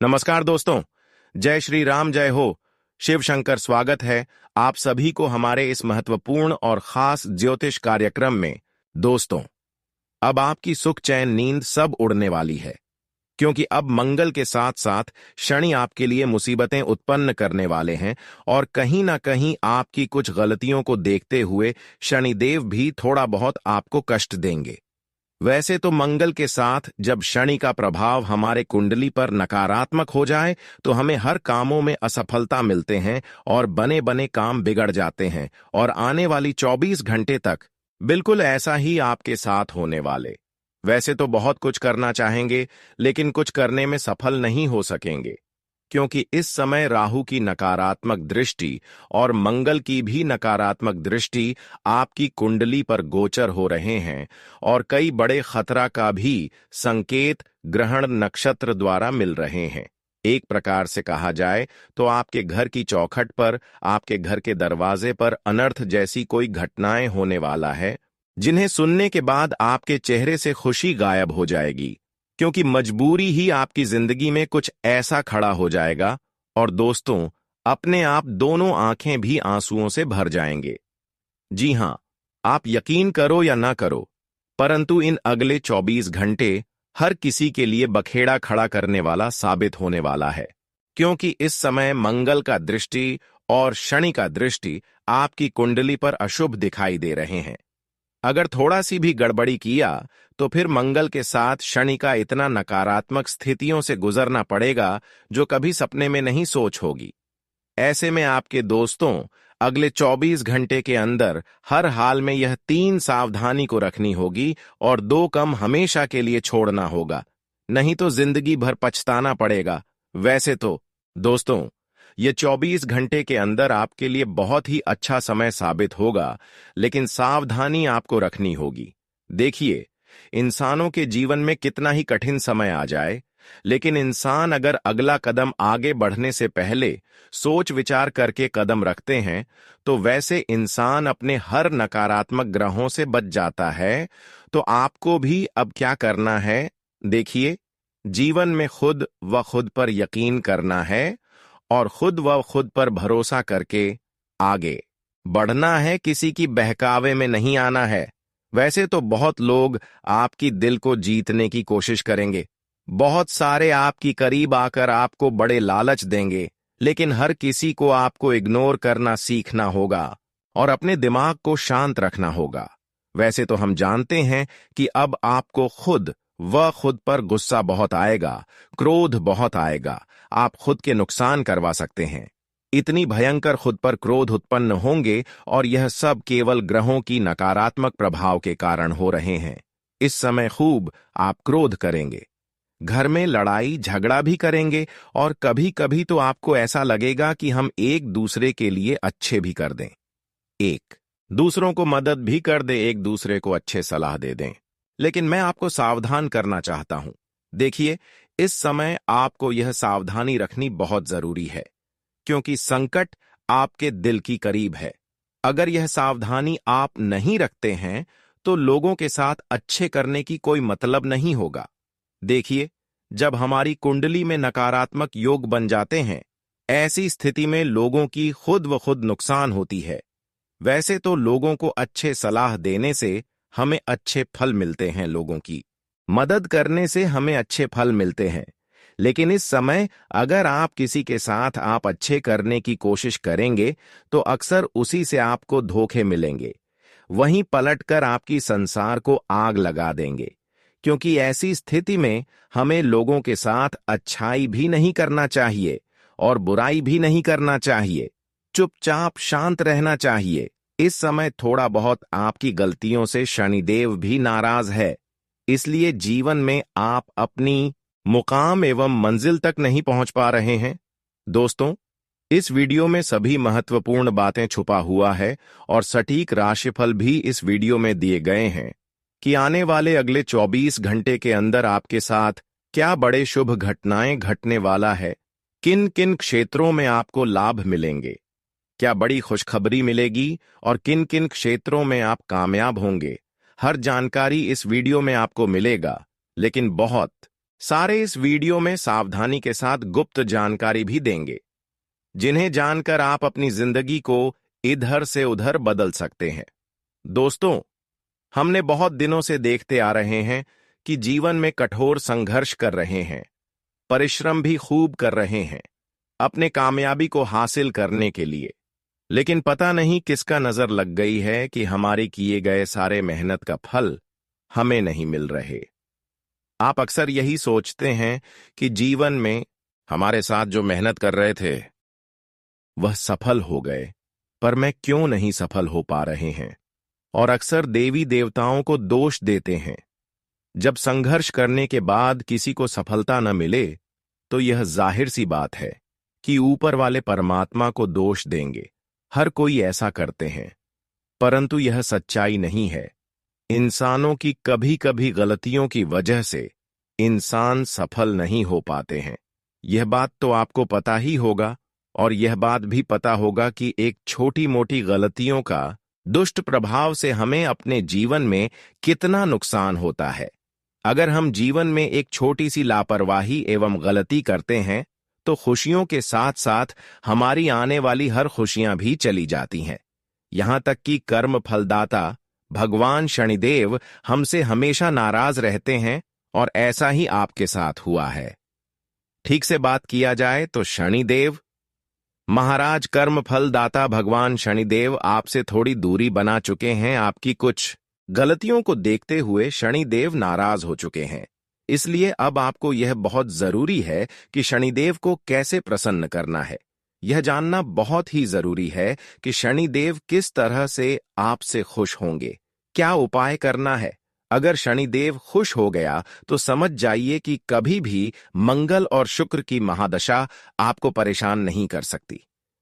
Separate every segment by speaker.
Speaker 1: नमस्कार दोस्तों। जय श्री राम, जय हो। शिव शंकर स्वागत है आप सभी को हमारे इस महत्वपूर्ण और खास ज्योतिष कार्यक्रम में। दोस्तों, अब आपकी सुख चैन नींद सब उड़ने वाली है, क्योंकि अब मंगल के साथ साथ शनि आपके लिए मुसीबतें उत्पन्न करने वाले हैं और कहीं ना कहीं आपकी कुछ गलतियों को देखते हुए शनिदेव भी थोड़ा बहुत आपको कष्ट देंगे। वैसे तो मंगल के साथ जब शनि का प्रभाव हमारे कुंडली पर नकारात्मक हो जाए तो हमें हर कामों में असफलता मिलते हैं और बने बने काम बिगड़ जाते हैं, और आने वाली 24 घंटे तक बिल्कुल ऐसा ही आपके साथ होने वाले। वैसे तो बहुत कुछ करना चाहेंगे, लेकिन कुछ करने में सफल नहीं हो सकेंगे, क्योंकि इस समय राहु की नकारात्मक दृष्टि और मंगल की भी नकारात्मक दृष्टि आपकी कुंडली पर गोचर हो रहे हैं, और कई बड़े खतरा का भी संकेत ग्रहण नक्षत्र द्वारा मिल रहे हैं। एक प्रकार से कहा जाए तो आपके घर की चौखट पर, आपके घर के दरवाजे पर अनर्थ जैसी कोई घटनाएं होने वाला है, जिन्हें सुनने के बाद आपके चेहरे से खुशी गायब हो जाएगी, क्योंकि मजबूरी ही आपकी जिंदगी में कुछ ऐसा खड़ा हो जाएगा। और दोस्तों, अपने आप दोनों आंखें भी आंसुओं से भर जाएंगे। जी हां, आप यकीन करो या ना करो, परंतु इन अगले 24 घंटे हर किसी के लिए बखेड़ा खड़ा करने वाला साबित होने वाला है, क्योंकि इस समय मंगल का दृष्टि और शनि का दृष्टि आपकी कुंडली पर अशुभ दिखाई दे रहे हैं। अगर थोड़ा सी भी गड़बड़ी किया तो फिर मंगल के साथ शनि का इतना नकारात्मक स्थितियों से गुजरना पड़ेगा जो कभी सपने में नहीं सोच होगी। ऐसे में आपके दोस्तों, अगले 24 घंटे के अंदर हर हाल में यह 3 सावधानी को रखनी होगी और 2 कम हमेशा के लिए छोड़ना होगा, नहीं तो जिंदगी भर पछताना पड़ेगा। वैसे तो दोस्तों, ये 24 घंटे के अंदर आपके लिए बहुत ही अच्छा समय साबित होगा, लेकिन सावधानी आपको रखनी होगी। देखिए, इंसानों के जीवन में कितना ही कठिन समय आ जाए, लेकिन इंसान अगर अगला कदम आगे बढ़ने से पहले सोच विचार करके कदम रखते हैं, तो वैसे इंसान अपने हर नकारात्मक ग्रहों से बच जाता है। तो आपको भी अब क्या करना है? देखिए, जीवन में खुद व खुद पर यकीन करना है और खुद व खुद पर भरोसा करके आगे बढ़ना है, किसी की बहकावे में नहीं आना है। वैसे तो बहुत लोग आपकी दिल को जीतने की कोशिश करेंगे, बहुत सारे आपकी करीब आकर आपको बड़े लालच देंगे, लेकिन हर किसी को आपको इग्नोर करना सीखना होगा और अपने दिमाग को शांत रखना होगा। वैसे तो हम जानते हैं कि अब आपको खुद पर गुस्सा बहुत आएगा, क्रोध बहुत आएगा, आप खुद के नुकसान करवा सकते हैं। इतनी भयंकर खुद पर क्रोध उत्पन्न होंगे, और यह सब केवल ग्रहों की नकारात्मक प्रभाव के कारण हो रहे हैं। इस समय खूब आप क्रोध करेंगे, घर में लड़ाई झगड़ा भी करेंगे, और कभी कभी तो आपको ऐसा लगेगा कि हम एक दूसरे के लिए अच्छे भी कर दें, एक दूसरों को मदद भी कर दें, एक दूसरे को अच्छे सलाह दे दें। लेकिन मैं आपको सावधान करना चाहता हूं। देखिए, इस समय आपको यह सावधानी रखनी बहुत जरूरी है, क्योंकि संकट आपके दिल की करीब है। अगर यह सावधानी आप नहीं रखते हैं तो लोगों के साथ अच्छे करने की कोई मतलब नहीं होगा। देखिए, जब हमारी कुंडली में नकारात्मक योग बन जाते हैं, ऐसी स्थिति में लोगों की खुद व खुद नुकसान होती है। वैसे तो लोगों को अच्छे सलाह देने से हमें अच्छे फल मिलते हैं, लोगों की मदद करने से हमें अच्छे फल मिलते हैं, लेकिन इस समय अगर आप किसी के साथ आप अच्छे करने की कोशिश करेंगे तो अक्सर उसी से आपको धोखे मिलेंगे, वहीं पलटकर आपकी संसार को आग लगा देंगे। क्योंकि ऐसी स्थिति में हमें लोगों के साथ अच्छाई भी नहीं करना चाहिए और बुराई भी नहीं करना चाहिए, चुपचाप शांत रहना चाहिए। इस समय थोड़ा बहुत आपकी गलतियों से शनिदेव भी नाराज है, इसलिए जीवन में आप अपनी मुकाम एवं मंजिल तक नहीं पहुंच पा रहे हैं। दोस्तों, इस वीडियो में सभी महत्वपूर्ण बातें छुपा हुआ है और सटीक राशिफल भी इस वीडियो में दिए गए हैं कि आने वाले अगले 24 घंटे के अंदर आपके साथ क्या बड़े शुभ घटनाएं घटने वाला है, किन किन क्षेत्रों में आपको लाभ मिलेंगे, क्या बड़ी खुशखबरी मिलेगी और किन किन क्षेत्रों में आप कामयाब होंगे। हर जानकारी इस वीडियो में आपको मिलेगा, लेकिन बहुत सारे इस वीडियो में सावधानी के साथ गुप्त जानकारी भी देंगे, जिन्हें जानकर आप अपनी जिंदगी को इधर से उधर बदल सकते हैं। दोस्तों, हमने बहुत दिनों से देखते आ रहे हैं कि जीवन में कठोर संघर्ष कर रहे हैं, परिश्रम भी खूब कर रहे हैं अपने कामयाबी को हासिल करने के लिए, लेकिन पता नहीं किसका नजर लग गई है कि हमारे किए गए सारे मेहनत का फल हमें नहीं मिल रहे। आप अक्सर यही सोचते हैं कि जीवन में हमारे साथ जो मेहनत कर रहे थे वह सफल हो गए, पर मैं क्यों नहीं सफल हो पा रहे हैं, और अक्सर देवी देवताओं को दोष देते हैं। जब संघर्ष करने के बाद किसी को सफलता न मिले तो यह जाहिर सी बात है कि ऊपर वाले परमात्मा को दोष देंगे। हर कोई ऐसा करते हैं, परंतु यह सच्चाई नहीं है। इंसानों की कभी कभी गलतियों की वजह से इंसान सफल नहीं हो पाते हैं। यह बात तो आपको पता ही होगा, और यह बात भी पता होगा कि एक छोटी मोटी गलतियों का दुष्ट प्रभाव से हमें अपने जीवन में कितना नुकसान होता है। अगर हम जीवन में एक छोटी सी लापरवाही एवं गलती करते हैं तो खुशियों के साथ साथ हमारी आने वाली हर खुशियां भी चली जाती हैं। यहां तक कि कर्म फलदाता भगवान शनिदेव हमसे हमेशा नाराज रहते हैं, और ऐसा ही आपके साथ हुआ है। ठीक से बात किया जाए तो शनिदेव महाराज, कर्म फलदाता भगवान शनिदेव आपसे थोड़ी दूरी बना चुके हैं। आपकी कुछ गलतियों को देखते हुए शनिदेव नाराज हो चुके हैं। इसलिए अब आपको यह बहुत जरूरी है कि शनिदेव को कैसे प्रसन्न करना है। यह जानना बहुत ही जरूरी है कि शनिदेव किस तरह से आपसे खुश होंगे, क्या उपाय करना है। अगर शनिदेव खुश हो गया तो समझ जाइए कि कभी भी मंगल और शुक्र की महादशा आपको परेशान नहीं कर सकती।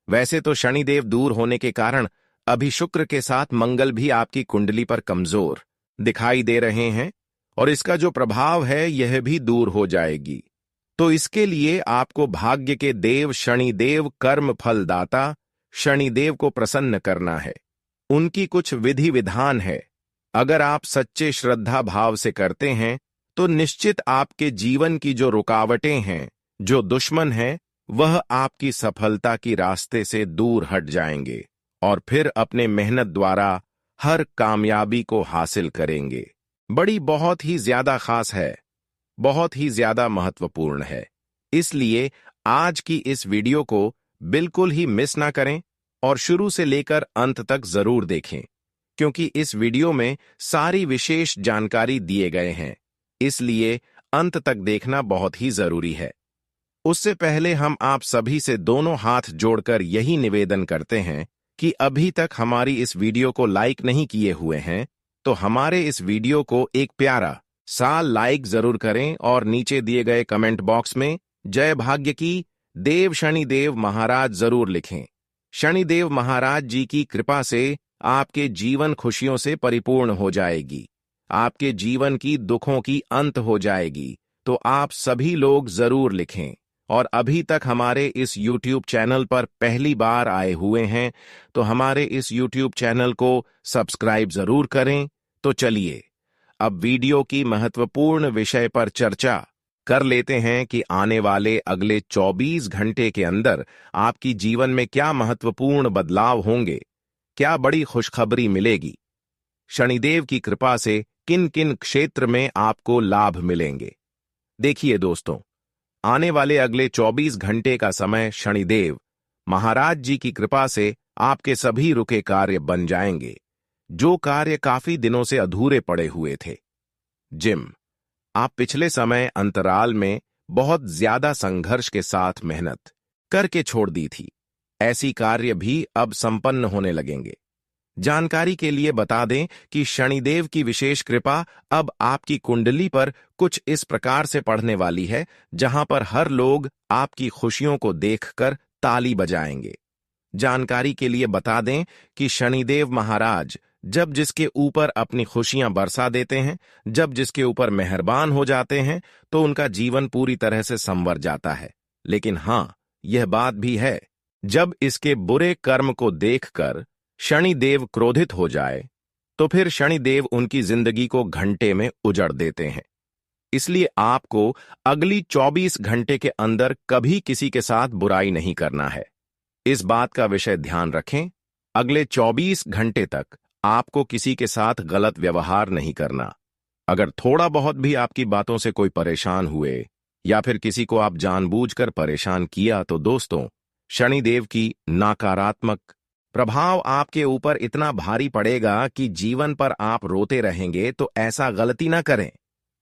Speaker 1: वैसे तो शनिदेव दूर होने के कारण अभी शुक्र के साथ मंगल भी आपकी कुंडली पर कमजोर दिखाई दे रहे हैं, और इसका जो प्रभाव है यह भी दूर हो जाएगी। तो इसके लिए आपको भाग्य के देव शनिदेव, कर्म फलदाता शनिदेव को प्रसन्न करना है। उनकी कुछ विधि विधान है। अगर आप सच्चे श्रद्धा भाव से करते हैं तो निश्चित आपके जीवन की जो रुकावटें हैं, जो दुश्मन हैं, वह आपकी सफलता की रास्ते से दूर हट जाएंगे और फिर अपने मेहनत द्वारा हर कामयाबी को हासिल करेंगे। बड़ी बहुत ही ज्यादा खास है, बहुत ही ज्यादा महत्वपूर्ण है। इसलिए आज की इस वीडियो को बिल्कुल ही मिस ना करें और शुरू से लेकर अंत तक जरूर देखें, क्योंकि इस वीडियो में सारी विशेष जानकारी दिए गए हैं। इसलिए अंत तक देखना बहुत ही जरूरी है। उससे पहले हम आप सभी से दोनों हाथ जोड़कर यही निवेदन करते हैं कि अभी तक हमारी इस वीडियो को लाइक नहीं किए हुए हैं तो हमारे इस वीडियो को एक प्यारा सा लाइक जरूर करें और नीचे दिए गए कमेंट बॉक्स में जय भाग्य की देव शनिदेव महाराज जरूर लिखें। शनिदेव महाराज जी की कृपा से आपके जीवन खुशियों से परिपूर्ण हो जाएगी, आपके जीवन की दुखों की अंत हो जाएगी। तो आप सभी लोग जरूर लिखें। और अभी तक हमारे इस YouTube चैनल पर पहली बार आए हुए हैं तो हमारे इस YouTube चैनल को सब्सक्राइब जरूर करें। तो चलिए अब वीडियो की महत्वपूर्ण विषय पर चर्चा कर लेते हैं कि आने वाले अगले 24 घंटे के अंदर आपकी जीवन में क्या महत्वपूर्ण बदलाव होंगे, क्या बड़ी खुशखबरी मिलेगी, शनिदेव की कृपा से किन किन क्षेत्र में आपको लाभ मिलेंगे। देखिए दोस्तों, आने वाले अगले 24 घंटे का समय शनिदेव महाराज जी की कृपा से आपके सभी रुके कार्य बन जाएंगे, जो कार्य काफी दिनों से अधूरे पड़े हुए थे। जिम आप पिछले समय अंतराल में बहुत ज्यादा संघर्ष के साथ मेहनत करके छोड़ दी थी, ऐसी कार्य भी अब संपन्न होने लगेंगे। जानकारी के लिए बता दें कि शनिदेव की विशेष कृपा अब आपकी कुंडली पर कुछ इस प्रकार से पड़ने वाली है, जहां पर हर लोग आपकी खुशियों को देखकर ताली बजाएंगे। जानकारी के लिए बता दें कि शनिदेव महाराज जब जिसके ऊपर अपनी खुशियां बरसा देते हैं, जब जिसके ऊपर मेहरबान हो जाते हैं, तो उनका जीवन पूरी तरह से संवर जाता है। लेकिन हां, यह बात भी है, जब इसके बुरे कर्म को देखकर शनिदेव क्रोधित हो जाए तो फिर शनिदेव उनकी जिंदगी को घंटे में उजड़ देते हैं। इसलिए आपको अगली 24 घंटे के अंदर कभी किसी के साथ बुराई नहीं करना है। इस बात का विषय ध्यान रखें, अगले 24 घंटे तक आपको किसी के साथ गलत व्यवहार नहीं करना। अगर थोड़ा बहुत भी आपकी बातों से कोई परेशान हुए या फिर किसी को आप जानबूझकर परेशान किया तो दोस्तों, शनिदेव की नकारात्मक प्रभाव आपके ऊपर इतना भारी पड़ेगा कि जीवन पर आप रोते रहेंगे। तो ऐसा गलती ना करें।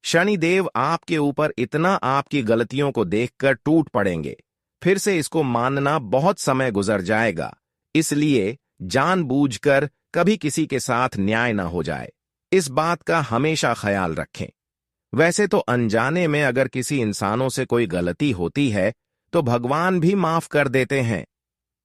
Speaker 1: शनिदेव आपके ऊपर इतना आपकी गलतियों को देखकर टूट पड़ेंगे, फिर से इसको मानना बहुत समय गुजर जाएगा। इसलिए जानबूझकर कभी किसी के साथ न्याय ना हो जाए, इस बात का हमेशा ख्याल रखें। वैसे तो अनजाने में अगर किसी इंसानों से कोई गलती होती है तो भगवान भी माफ कर देते हैं,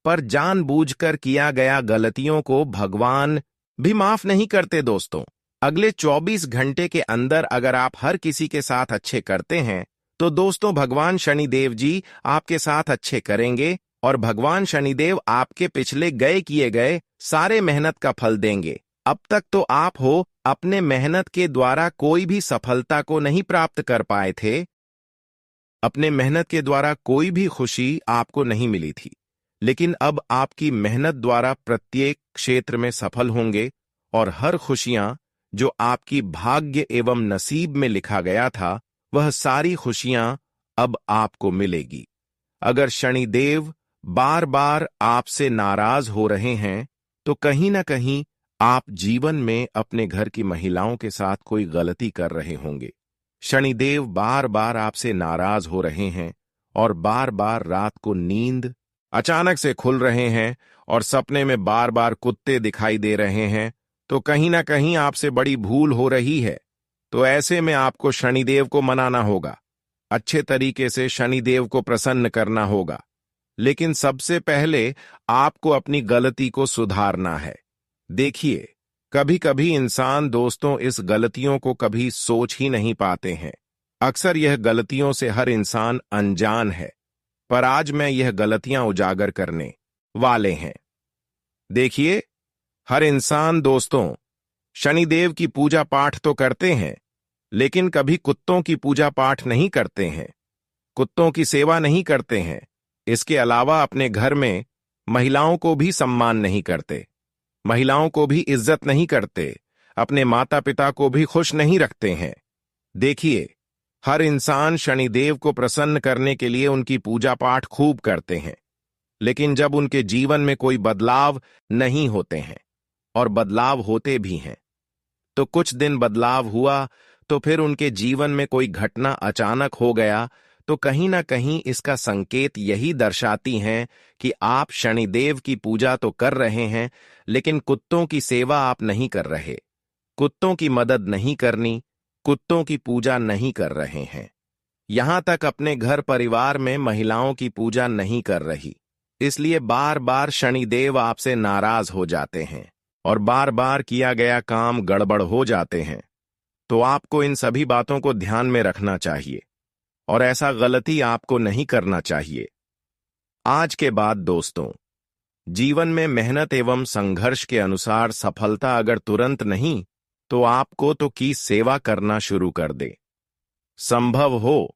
Speaker 1: पर जानबूझकर किया गया गलतियों को भगवान भी माफ नहीं करते। दोस्तों, अगले 24 घंटे के अंदर अगर आप हर किसी के साथ अच्छे करते हैं तो दोस्तों भगवान शनिदेव जी आपके साथ अच्छे करेंगे और भगवान शनिदेव आपके पिछले किए गए सारे मेहनत का फल देंगे। अब तक तो आप हो अपने मेहनत के द्वारा कोई भी सफलता को नहीं प्राप्त कर पाए थे, अपने मेहनत के द्वारा कोई भी खुशी आपको नहीं मिली थी, लेकिन अब आपकी मेहनत द्वारा प्रत्येक क्षेत्र में सफल होंगे और हर खुशियां जो आपकी भाग्य एवं नसीब में लिखा गया था वह सारी खुशियां अब आपको मिलेगी। अगर शनिदेव बार बार आपसे नाराज हो रहे हैं तो कहीं ना कहीं आप जीवन में अपने घर की महिलाओं के साथ कोई गलती कर रहे होंगे। शनिदेव बार बार आपसे नाराज हो रहे हैं और बार बार रात को नींद अचानक से खुल रहे हैं और सपने में बार बार कुत्ते दिखाई दे रहे हैं, तो कहीं ना कहीं आपसे बड़ी भूल हो रही है। तो ऐसे में आपको शनिदेव को मनाना होगा, अच्छे तरीके से शनिदेव को प्रसन्न करना होगा। लेकिन सबसे पहले आपको अपनी गलती को सुधारना है। देखिए, कभी कभी इंसान दोस्तों इस गलतियों को कभी सोच ही नहीं पाते हैं। अक्सर यह गलतियों से हर इंसान अनजान है, पर आज मैं यह गलतियां उजागर करने वाले हैं। देखिए, हर इंसान दोस्तों शनिदेव की पूजा पाठ तो करते हैं, लेकिन कभी कुत्तों की पूजा पाठ नहीं करते हैं, कुत्तों की सेवा नहीं करते हैं। इसके अलावा अपने घर में महिलाओं को भी सम्मान नहीं करते, महिलाओं को भी इज्जत नहीं करते, अपने माता पिता को भी खुश नहीं रखते हैं। देखिए, हर इंसान शनिदेव को प्रसन्न करने के लिए उनकी पूजा पाठ खूब करते हैं, लेकिन जब उनके जीवन में कोई बदलाव नहीं होते हैं और बदलाव होते भी हैं तो कुछ दिन बदलाव हुआ तो फिर उनके जीवन में कोई घटना अचानक हो गया, तो कहीं ना कहीं इसका संकेत यही दर्शाती हैं कि आप शनिदेव की पूजा तो कर रहे हैं लेकिन कुत्तों की सेवा आप नहीं कर रहे, कुत्तों की मदद नहीं करनी, कुत्तों की पूजा नहीं कर रहे हैं। यहां तक अपने घर परिवार में महिलाओं की पूजा नहीं कर रही, इसलिए बार बार शनिदेव आपसे नाराज हो जाते हैं और बार बार किया गया काम गड़बड़ हो जाते हैं। तो आपको इन सभी बातों को ध्यान में रखना चाहिए और ऐसा गलती आपको नहीं करना चाहिए। आज के बाद दोस्तों, जीवन में मेहनत एवं संघर्ष के अनुसार सफलता अगर तुरंत नहीं तो आपको तो की सेवा करना शुरू कर दे। संभव हो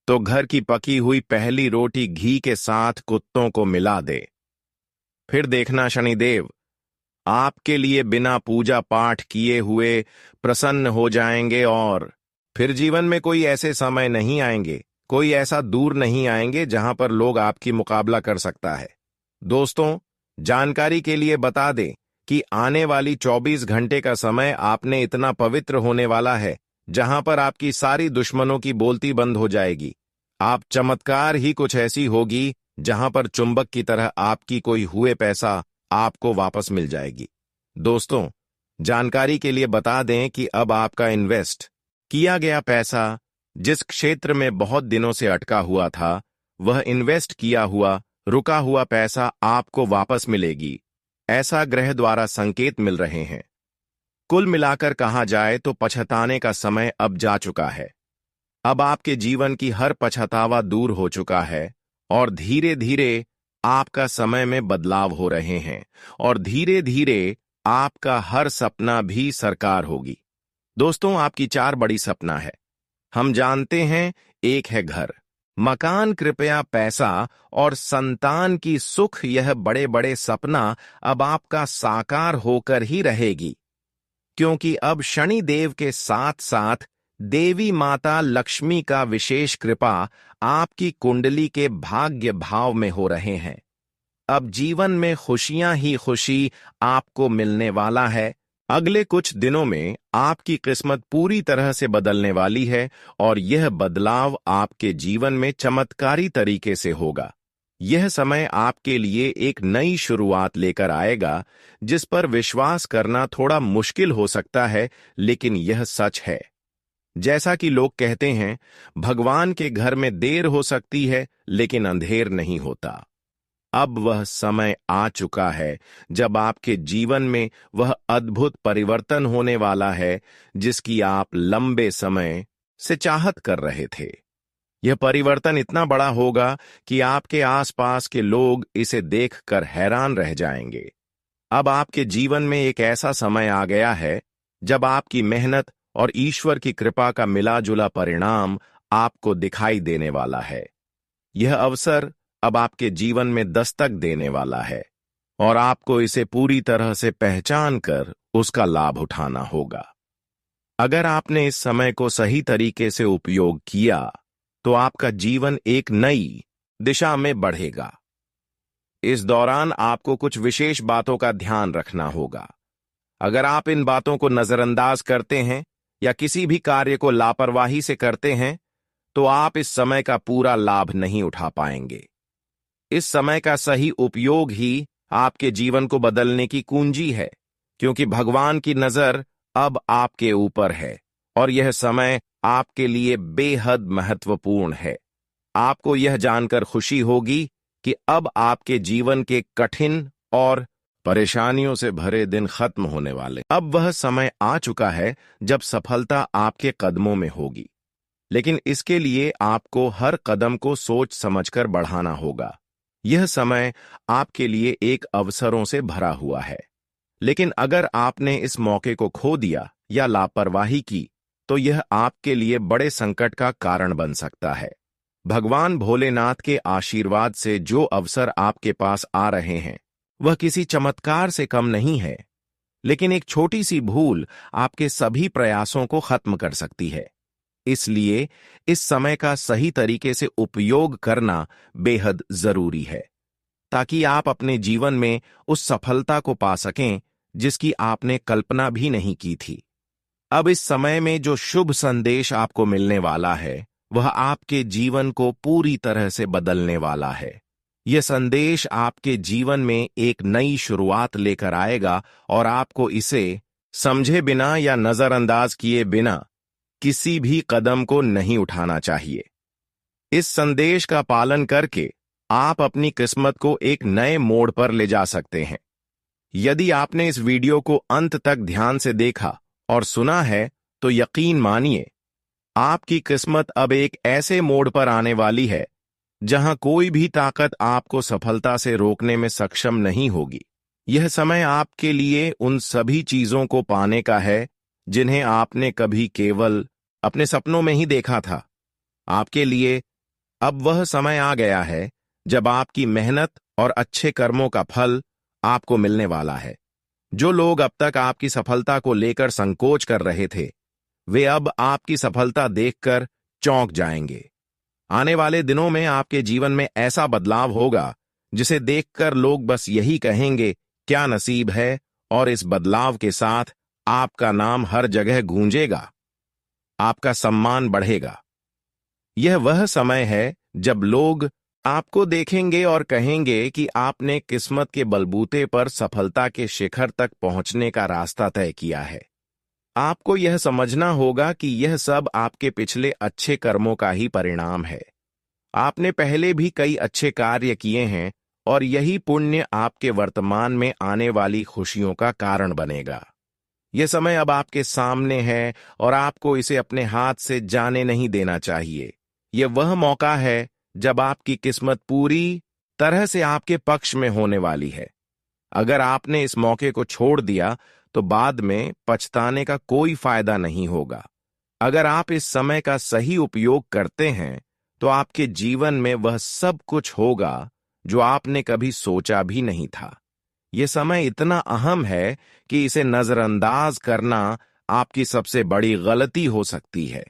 Speaker 1: तो घर की पकी हुई पहली रोटी घी के साथ कुत्तों को मिला दे। फिर देखना शनिदेव आपके लिए बिना पूजा पाठ किए हुए प्रसन्न हो जाएंगे और फिर जीवन में कोई ऐसे समय नहीं आएंगे, कोई ऐसा दूर नहीं आएंगे जहां पर लोग आपकी मुकाबला कर सकता है। दोस्तों, जानकारी के लिए बता दें कि आने वाली 24 घंटे का समय आपने इतना पवित्र होने वाला है जहां पर आपकी सारी दुश्मनों की बोलती बंद हो जाएगी। आप चमत्कार ही कुछ ऐसी होगी जहां पर चुंबक की तरह आपकी कोई हुए पैसा आपको वापस मिल जाएगी। दोस्तों, जानकारी के लिए बता दें कि अब आपका इन्वेस्ट किया गया पैसा जिस क्षेत्र में बहुत दिनों से अटका हुआ था, वह इन्वेस्ट किया हुआ रुका हुआ पैसा आपको वापस मिलेगी, ऐसा ग्रह द्वारा संकेत मिल रहे हैं। कुल मिलाकर कहा जाए तो पछताने का समय अब जा चुका है। अब आपके जीवन की हर पछतावा दूर हो चुका है और धीरे धीरे आपका समय में बदलाव हो रहे हैं और धीरे धीरे आपका हर सपना भी साकार होगी। दोस्तों, आपकी 4 बड़ी सपना है। हम जानते हैं, एक है घर, मकान, कृपया पैसा और संतान की सुख। यह बड़े बड़े सपना अब आपका साकार होकर ही रहेगी, क्योंकि अब शनि देव के साथ साथ देवी माता लक्ष्मी का विशेष कृपा आपकी कुंडली के भाग्य भाव में हो रहे हैं। अब जीवन में खुशियां ही खुशी आपको मिलने वाला है। अगले कुछ दिनों में आपकी किस्मत पूरी तरह से बदलने वाली है और यह बदलाव आपके जीवन में चमत्कारी तरीके से होगा। यह समय आपके लिए एक नई शुरुआत लेकर आएगा, जिस पर विश्वास करना थोड़ा मुश्किल हो सकता है, लेकिन यह सच है। जैसा कि लोग कहते हैं, भगवान के घर में देर हो सकती है लेकिन अंधेर नहीं होता। अब वह समय आ चुका है जब आपके जीवन में वह अद्भुत परिवर्तन होने वाला है जिसकी आप लंबे समय से चाहत कर रहे थे। यह परिवर्तन इतना बड़ा होगा कि आपके आसपास के लोग इसे देखकर हैरान रह जाएंगे। अब आपके जीवन में एक ऐसा समय आ गया है जब आपकी मेहनत और ईश्वर की कृपा का मिला-जुला परिणाम आपको दिखाई देने वाला है। यह अवसर अब आपके जीवन में दस्तक देने वाला है और आपको इसे पूरी तरह से पहचान कर उसका लाभ उठाना होगा। अगर आपने इस समय को सही तरीके से उपयोग किया तो आपका जीवन एक नई दिशा में बढ़ेगा। इस दौरान आपको कुछ विशेष बातों का ध्यान रखना होगा। अगर आप इन बातों को नजरअंदाज करते हैं या किसी भी कार्य को लापरवाही से करते हैं तो आप इस समय का पूरा लाभ नहीं उठा पाएंगे। इस समय का सही उपयोग ही आपके जीवन को बदलने की कुंजी है, क्योंकि भगवान की नजर अब आपके ऊपर है और यह समय आपके लिए बेहद महत्वपूर्ण है। आपको यह जानकर खुशी होगी कि अब आपके जीवन के कठिन और परेशानियों से भरे दिन खत्म होने वाले। अब वह समय आ चुका है जब सफलता आपके कदमों में होगी, लेकिन इसके लिए आपको हर कदम को सोच समझकर बढ़ाना होगा। यह समय आपके लिए एक अवसरों से भरा हुआ है, लेकिन अगर आपने इस मौके को खो दिया या लापरवाही की तो यह आपके लिए बड़े संकट का कारण बन सकता है। भगवान भोलेनाथ के आशीर्वाद से जो अवसर आपके पास आ रहे हैं वह किसी चमत्कार से कम नहीं है, लेकिन एक छोटी सी भूल आपके सभी प्रयासों को खत्म कर सकती है। इसलिए इस समय का सही तरीके से उपयोग करना बेहद जरूरी है, ताकि आप अपने जीवन में उस सफलता को पा सकें जिसकी आपने कल्पना भी नहीं की थी। अब इस समय में जो शुभ संदेश आपको मिलने वाला है वह आपके जीवन को पूरी तरह से बदलने वाला है। यह संदेश आपके जीवन में एक नई शुरुआत लेकर आएगा और आपको इसे समझे बिना या नजरअंदाज किए बिना किसी भी कदम को नहीं उठाना चाहिए। इस संदेश का पालन करके आप अपनी किस्मत को एक नए मोड़ पर ले जा सकते हैं। यदि आपने इस वीडियो को अंत तक ध्यान से देखा और सुना है तो यकीन मानिए, आपकी किस्मत अब एक ऐसे मोड़ पर आने वाली है जहां कोई भी ताकत आपको सफलता से रोकने में सक्षम नहीं होगी। यह समय आपके लिए उन सभी चीजों को पाने का है जिन्हें आपने कभी केवल अपने सपनों में ही देखा था। आपके लिए अब वह समय आ गया है जब आपकी मेहनत और अच्छे कर्मों का फल आपको मिलने वाला है। जो लोग अब तक आपकी सफलता को लेकर संकोच कर रहे थे, वे अब आपकी सफलता देखकर चौंक जाएंगे। आने वाले दिनों में आपके जीवन में ऐसा बदलाव होगा जिसे देखकर लोग बस यही कहेंगे, क्या नसीब है, और इस बदलाव के साथ आपका नाम हर जगह गूंजेगा, आपका सम्मान बढ़ेगा। यह वह समय है जब लोग आपको देखेंगे और कहेंगे कि आपने किस्मत के बलबूते पर सफलता के शिखर तक पहुंचने का रास्ता तय किया है। आपको यह समझना होगा कि यह सब आपके पिछले अच्छे कर्मों का ही परिणाम है। आपने पहले भी कई अच्छे कार्य किए हैं और यही पुण्य आपके वर्तमान में आने वाली खुशियों का कारण बनेगा। यह समय अब आपके सामने है और आपको इसे अपने हाथ से जाने नहीं देना चाहिए। यह वह मौका है जब आपकी किस्मत पूरी तरह से आपके पक्ष में होने वाली है। अगर आपने इस मौके को छोड़ दिया तो बाद में पछताने का कोई फायदा नहीं होगा। अगर आप इस समय का सही उपयोग करते हैं तो आपके जीवन में वह सब कुछ होगा जो आपने कभी सोचा भी नहीं था। यह समय इतना अहम है कि इसे नजरअंदाज करना आपकी सबसे बड़ी गलती हो सकती है।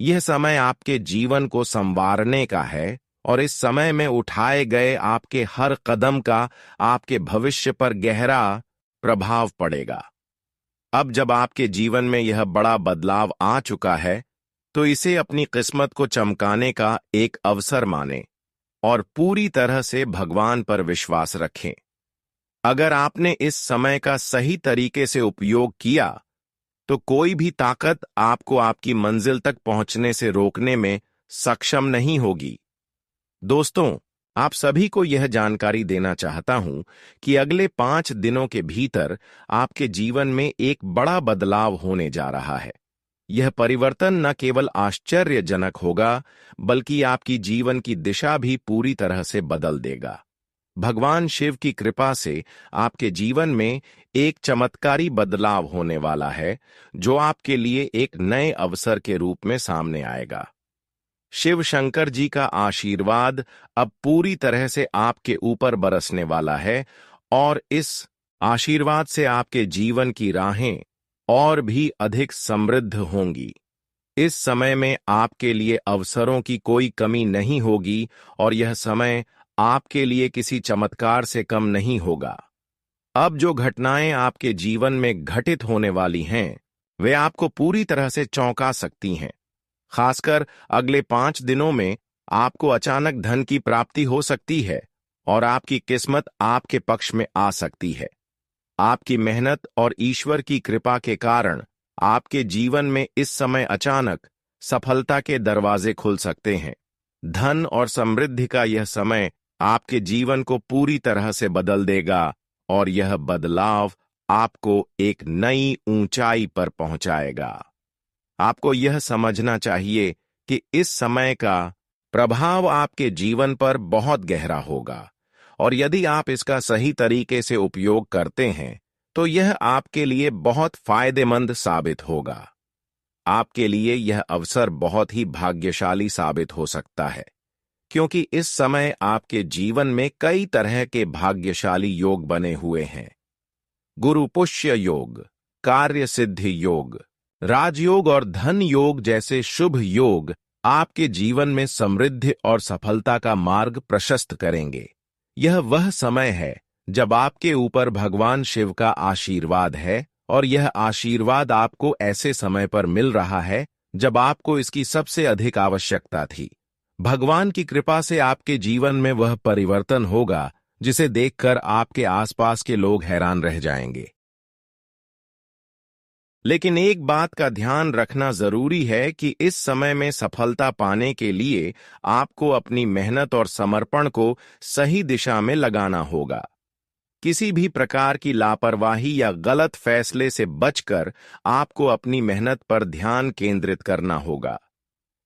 Speaker 1: यह समय आपके जीवन को संवारने का है और इस समय में उठाए गए आपके हर कदम का आपके भविष्य पर गहरा प्रभाव पड़ेगा। अब जब आपके जीवन में यह बड़ा बदलाव आ चुका है, तो इसे अपनी किस्मत को चमकाने का एक अवसर मानें और पूरी तरह से भगवान पर विश्वास रखें। अगर आपने इस समय का सही तरीके से उपयोग किया, तो कोई भी ताकत आपको आपकी मंजिल तक पहुंचने से रोकने में सक्षम नहीं होगी। दोस्तों, आप सभी को यह जानकारी देना चाहता हूं कि अगले 5 दिनों के भीतर आपके जीवन में एक बड़ा बदलाव होने जा रहा है। यह परिवर्तन न केवल आश्चर्यजनक होगा, बल्कि आपकी जीवन की दिशा भी पूरी तरह से बदल देगा। भगवान शिव की कृपा से आपके जीवन में एक चमत्कारी बदलाव होने वाला है, जो आपके लिए एक नए अवसर के रूप में सामने आएगा। शिव शंकर जी का आशीर्वाद अब पूरी तरह से आपके ऊपर बरसने वाला है और इस आशीर्वाद से आपके जीवन की राहें और भी अधिक समृद्ध होंगी। इस समय में आपके लिए अवसरों की कोई कमी नहीं होगी और यह समय आपके लिए किसी चमत्कार से कम नहीं होगा। अब जो घटनाएं आपके जीवन में घटित होने वाली हैं, वे आपको पूरी तरह से चौंका सकती हैं। खासकर अगले 5 दिनों में आपको अचानक धन की प्राप्ति हो सकती है और आपकी किस्मत आपके पक्ष में आ सकती है। आपकी मेहनत और ईश्वर की कृपा के कारण आपके जीवन में इस समय अचानक सफलता के दरवाजे खुल सकते हैं। धन और समृद्धि का यह समय आपके जीवन को पूरी तरह से बदल देगा और यह बदलाव आपको एक नई ऊंचाई पर पहुंचाएगा। आपको यह समझना चाहिए कि इस समय का प्रभाव आपके जीवन पर बहुत गहरा होगा और यदि आप इसका सही तरीके से उपयोग करते हैं तो यह आपके लिए बहुत फायदेमंद साबित होगा। आपके लिए यह अवसर बहुत ही भाग्यशाली साबित हो सकता है, क्योंकि इस समय आपके जीवन में कई तरह के भाग्यशाली योग बने हुए हैं। गुरु पुष्य योग, कार्य सिद्धि योग, राजयोग और धन योग जैसे शुभ योग आपके जीवन में समृद्धि और सफलता का मार्ग प्रशस्त करेंगे। यह वह समय है जब आपके ऊपर भगवान शिव का आशीर्वाद है और यह आशीर्वाद आपको ऐसे समय पर मिल रहा है जब आपको इसकी सबसे अधिक आवश्यकता थी। भगवान की कृपा से आपके जीवन में वह परिवर्तन होगा जिसे देखकर आपके आसपास के लोग हैरान रह जाएंगे। लेकिन एक बात का ध्यान रखना जरूरी है कि इस समय में सफलता पाने के लिए आपको अपनी मेहनत और समर्पण को सही दिशा में लगाना होगा। किसी भी प्रकार की लापरवाही या गलत फैसले से बचकर आपको अपनी मेहनत पर ध्यान केंद्रित करना होगा।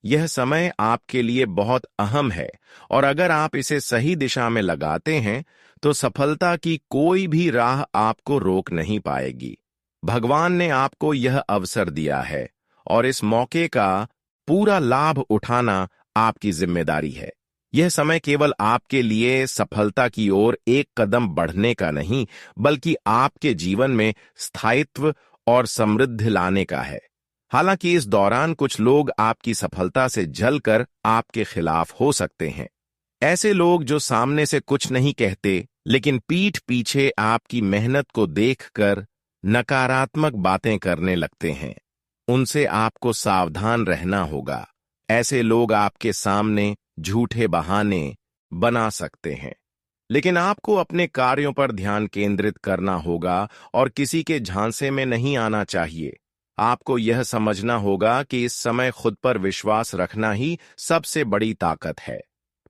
Speaker 1: यह समय आपके लिए बहुत अहम है और अगर आप इसे सही दिशा में लगाते हैं तो सफलता की कोई भी राह आपको रोक नहीं पाएगी। भगवान ने आपको यह अवसर दिया है और इस मौके का पूरा लाभ उठाना आपकी जिम्मेदारी है। यह समय केवल आपके लिए सफलता की ओर एक कदम बढ़ने का नहीं, बल्कि आपके जीवन में स्थायित्व और समृद्धि लाने का है। हालांकि इस दौरान कुछ लोग आपकी सफलता से जलकर आपके खिलाफ हो सकते हैं। ऐसे लोग जो सामने से कुछ नहीं कहते, लेकिन पीठ पीछे आपकी मेहनत को देखकर नकारात्मक बातें करने लगते हैं, उनसे आपको सावधान रहना होगा। ऐसे लोग आपके सामने झूठे बहाने बना सकते हैं, लेकिन आपको अपने कार्यों पर ध्यान केंद्रित करना होगा और किसी के झांसे में नहीं आना चाहिए। आपको यह समझना होगा कि इस समय खुद पर विश्वास रखना ही सबसे बड़ी ताकत है।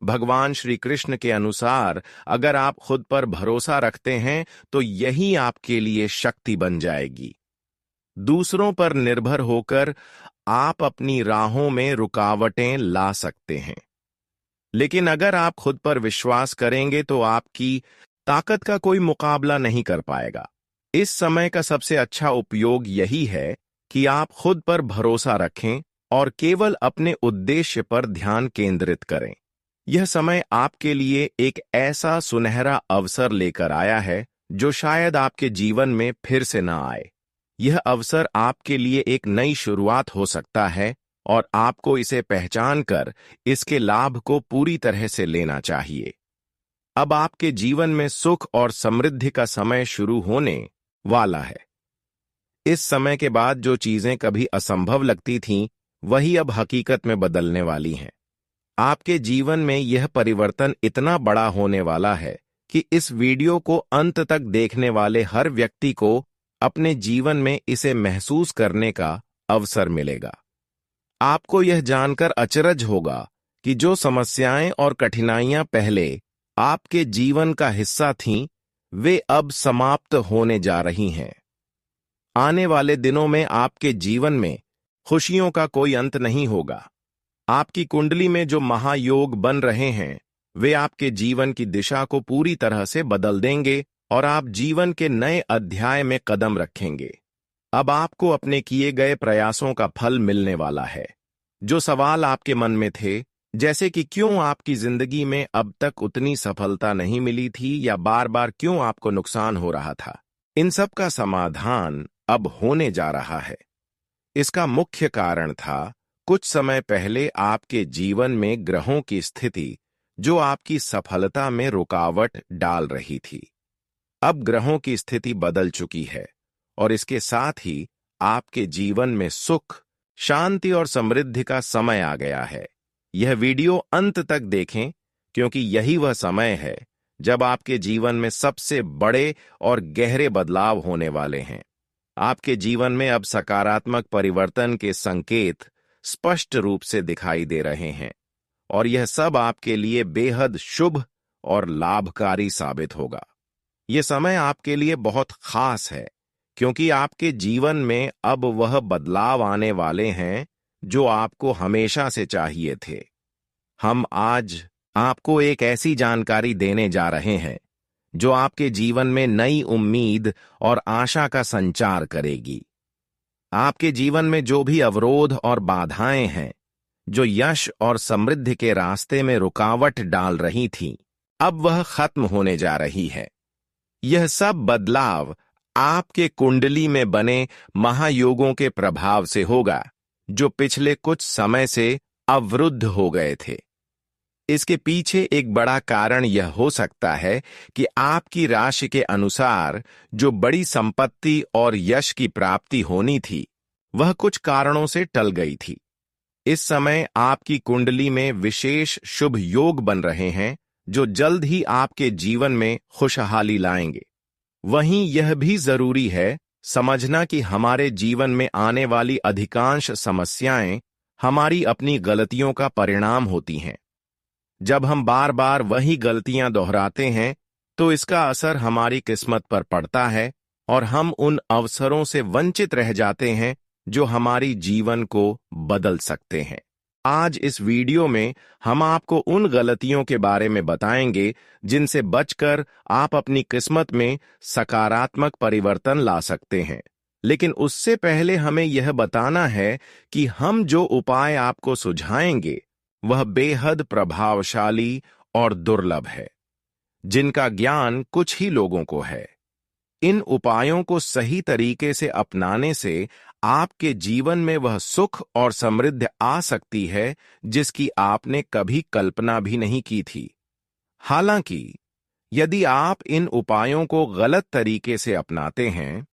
Speaker 1: भगवान श्री कृष्ण के अनुसार अगर आप खुद पर भरोसा रखते हैं तो यही आपके लिए शक्ति बन जाएगी। दूसरों पर निर्भर होकर आप अपनी राहों में रुकावटें ला सकते हैं, लेकिन अगर आप खुद पर विश्वास करेंगे तो आपकी ताकत का कोई मुकाबला नहीं कर पाएगा। इस समय का सबसे अच्छा उपयोग यही है कि आप खुद पर भरोसा रखें और केवल अपने उद्देश्य पर ध्यान केंद्रित करें। यह समय आपके लिए एक ऐसा सुनहरा अवसर लेकर आया है जो शायद आपके जीवन में फिर से न आए। यह अवसर आपके लिए एक नई शुरुआत हो सकता है और आपको इसे पहचान कर इसके लाभ को पूरी तरह से लेना चाहिए। अब आपके जीवन में सुख और समृद्धि का समय शुरू होने वाला है। इस समय के बाद जो चीजें कभी असंभव लगती थीं, वही अब हकीकत में बदलने वाली हैं। आपके जीवन में यह परिवर्तन इतना बड़ा होने वाला है कि इस वीडियो को अंत तक देखने वाले हर व्यक्ति को अपने जीवन में इसे महसूस करने का अवसर मिलेगा। आपको यह जानकर अचरज होगा कि जो समस्याएं और कठिनाइयां पहले आपके जीवन का हिस्सा थीं, वे अब समाप्त होने जा रही हैं। आने वाले दिनों में आपके जीवन में खुशियों का कोई अंत नहीं होगा। आपकी कुंडली में जो महायोग बन रहे हैं, वे आपके जीवन की दिशा को पूरी तरह से बदल देंगे और आप जीवन के नए अध्याय में कदम रखेंगे। अब आपको अपने किए गए प्रयासों का फल मिलने वाला है। जो सवाल आपके मन में थे, जैसे कि क्यों आपकी जिंदगी में अब तक उतनी सफलता नहीं मिली थी या बार बार क्यों आपको नुकसान हो रहा था, इन सब का समाधान अब होने जा रहा है। इसका मुख्य कारण था कुछ समय पहले आपके जीवन में ग्रहों की स्थिति जो आपकी सफलता में रुकावट डाल रही थी। अब ग्रहों की स्थिति बदल चुकी है और इसके साथ ही आपके जीवन में सुख, शांति और समृद्धि का समय आ गया है। यह वीडियो अंत तक देखें, क्योंकि यही वह समय है जब आपके जीवन में सबसे बड़े और गहरे बदलाव होने वाले हैं। आपके जीवन में अब सकारात्मक परिवर्तन के संकेत स्पष्ट रूप से दिखाई दे रहे हैं और यह सब आपके लिए बेहद शुभ और लाभकारी साबित होगा। यह समय आपके लिए बहुत खास है, क्योंकि आपके जीवन में अब वह बदलाव आने वाले हैं जो आपको हमेशा से चाहिए थे। हम आज आपको एक ऐसी जानकारी देने जा रहे हैं जो आपके जीवन में नई उम्मीद और आशा का संचार करेगी। आपके जीवन में जो भी अवरोध और बाधाएं हैं, जो यश और समृद्धि के रास्ते में रुकावट डाल रही थीं, अब वह खत्म होने जा रही है। यह सब बदलाव आपके कुंडली में बने महायोगों के प्रभाव से होगा, जो पिछले कुछ समय से अवरुद्ध हो गए थे। इसके पीछे एक बड़ा कारण यह हो सकता है कि आपकी राशि के अनुसार जो बड़ी संपत्ति और यश की प्राप्ति होनी थी, वह कुछ कारणों से टल गई थी। इस समय आपकी कुंडली में विशेष शुभ योग बन रहे हैं जो जल्द ही आपके जीवन में खुशहाली लाएंगे। वहीं यह भी जरूरी है समझना कि हमारे जीवन में आने वाली अधिकांश समस्याएं हमारी अपनी गलतियों का परिणाम होती हैं। जब हम बार बार वही गलतियां दोहराते हैं, तो इसका असर हमारी किस्मत पर पड़ता है और हम उन अवसरों से वंचित रह जाते हैं जो हमारी जीवन को बदल सकते हैं। आज इस वीडियो में हम आपको उन गलतियों के बारे में बताएंगे जिनसे बचकर आप अपनी किस्मत में सकारात्मक परिवर्तन ला सकते हैं। लेकिन उससे पहले हमें यह बताना है कि हम जो उपाय आपको सुझाएंगे वह बेहद प्रभावशाली और दुर्लभ है, जिनका ज्ञान कुछ ही लोगों को है। इन उपायों को सही तरीके से अपनाने से आपके जीवन में वह सुख और समृद्धि आ सकती है जिसकी आपने कभी कल्पना भी नहीं की थी। हालांकि यदि आप इन उपायों को गलत तरीके से अपनाते हैं